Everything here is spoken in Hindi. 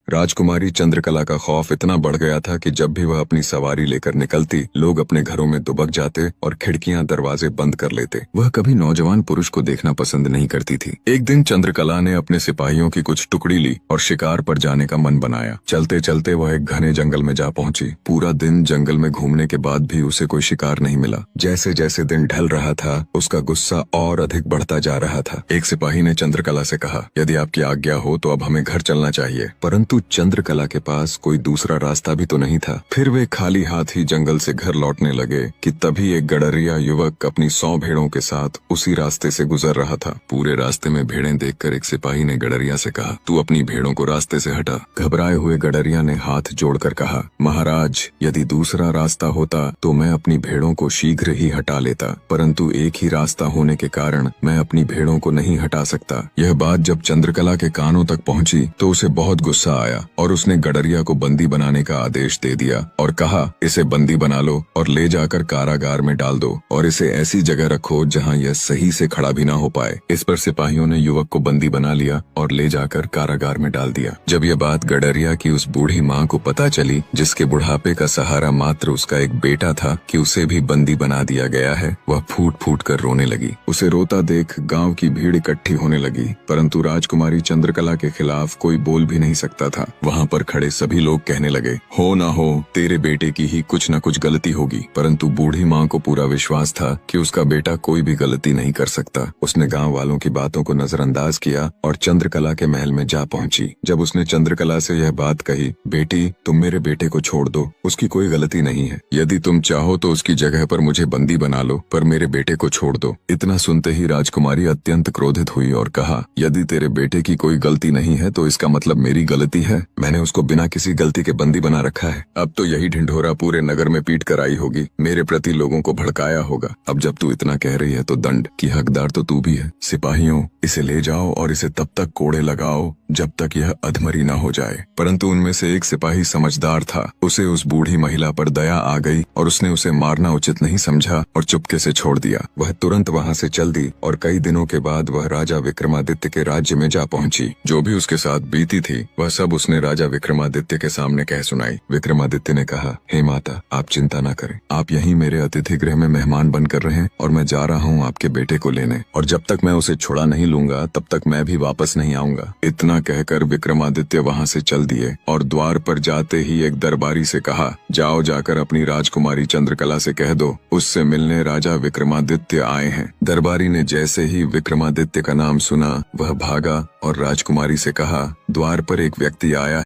राजकुमारी चंद्रकला का खौफ इतना बढ़ गया था कि जब भी वह अपनी सवारी लेकर निकलती, लोग अपने घरों में दुबक जाते और खिड़कियां दरवाजे बंद कर लेते। वह कभी नौजवान पुरुष को देखना पसंद नहीं करती थी। एक दिन चंद्रकला ने अपने सिपाहियों की कुछ टुकड़ी ली और शिकार पर जाने का मन बनाया। चलते चलते वह एक घने जंगल में जा पहुंची। पूरा दिन जंगल में घूमने के बाद भी उसे कोई शिकार नहीं मिला। जैसे जैसे दिन ढल रहा था, उसका गुस्सा और अधिक बढ़ता जा रहा था। एक सिपाही ने चंद्रकला से कहा, यदि आपकी आज्ञा हो तो अब हमें घर चलना चाहिए। परंतु चंद्रकला के पास कोई दूसरा रास्ता भी तो नहीं था। फिर वे खाली हाथ ही जंगल से घर लौटने लगे कि तभी एक गडरिया युवक अपनी 100 भेड़ों के साथ उसी रास्ते से गुजर रहा था। पूरे रास्ते में भेड़ें देखकर एक सिपाही ने गडरिया से कहा, तू अपनी भेड़ों को रास्ते से हटा। घबराए हुए गडरिया ने हाथ जोड़कर कहा, महाराज, यदि दूसरा रास्ता होता तो मैं अपनी भेड़ों को शीघ्र ही हटा लेता, परंतु एक ही रास्ता होने के कारण मैं अपनी भेड़ों को नहीं हटा सकता। यह बात जब चंद्रकला के कानों तक पहुंची तो उसे बहुत गुस्सा आया और उसने गडरिया को बंदी बनाने का आदेश दे दिया और कहा, इसे बंदी बना लो और ले जाकर कारागार में डाल दो और इसे ऐसी जगह रखो जहां यह सही से खड़ा भी ना हो पाए। इस पर सिपाहियों ने युवक को बंदी बना लिया और ले जाकर कारागार में डाल दिया। जब यह बात गडरिया की उस बूढ़ी माँ को पता चली, जिसके बुढ़ापे का सहारा मात्र उसका एक बेटा था, कि उसे भी बंदी बना दिया गया है, वह फूट फूट कर रोने लगी। उसे रोता देख गाँव की भीड़ इकट्ठी होने लगी, परंतु राजकुमारी चंद्रकला के खिलाफ कोई बोल भी नहीं सकता था। वहाँ पर खड़े सभी लोग कहने लगे, हो ना हो, तेरे बेटे की ही कुछ न कुछ गलती होगी। परंतु बूढ़ी माँ को पूरा विश्वास था कि उसका बेटा कोई भी गलती नहीं कर सकता। उसने गांव वालों की बातों को नजरअंदाज किया और चंद्रकला के महल में जा पहुंची। जब उसने चंद्रकला से यह बात कही, बेटी, तुम मेरे बेटे को छोड़ दो, उसकी कोई गलती नहीं है। यदि तुम चाहो तो उसकी जगह पर मुझे बंदी बना लो, पर मेरे बेटे को छोड़ दो। इतना सुनते ही राजकुमारी अत्यंत क्रोधित हुई और कहा, यदि तेरे बेटे की कोई गलती नहीं है तो इसका मतलब मेरी गलती है। मैंने उसको बिना किसी गलती के बंदी बना रखा है। अब तो यही ढिंढोरा पूरे नगर में पीट कर आई होगी, मेरे प्रति लोगों को भड़काया होगा। अब जब तू इतना कह रही है तो दंड की हकदार तो तू भी है। सिपाहियों, इसे ले जाओ और इसे तब तक कोड़े लगाओ जब तक यह अधमरी न हो जाए। परंतु उनमें से एक सिपाही समझदार था। उसे उस बूढ़ी महिला पर दया आ गई और उसने उसे मारना उचित नहीं समझा और चुपके से छोड़ दिया। वह तुरंत वहाँ से चल दी और कई दिनों के बाद वह राजा विक्रमादित्य के राज्य में जा पहुंची। जो भी उसके साथ बीती थी वह सब उसने राजा विक्रमादित्य के सामने कह सुनाई। विक्रमादित्य ने कहा, हे माता, आप चिंता न करें, आप यहीं मेरे अतिथि गृह में मेहमान बनकर रहें और मैं जा रहा हूँ आपके बेटे को लेने, और जब तक मैं उसे छुड़ा नहीं लूंगा तब तक मैं भी वापस नहीं आऊंगा। इतना कहकर विक्रमादित्य वहाँ से चल दिए और द्वार पर जाते ही एक दरबारी से कहा, जाओ जाकर अपनी राजकुमारी चंद्रकला से कह दो उससे मिलने राजा विक्रमादित्य आए हैं। दरबारी ने जैसे ही विक्रमादित्य का नाम सुना वह भागा और राजकुमारी से कहा, द्वार पर एक व्यक्ति आया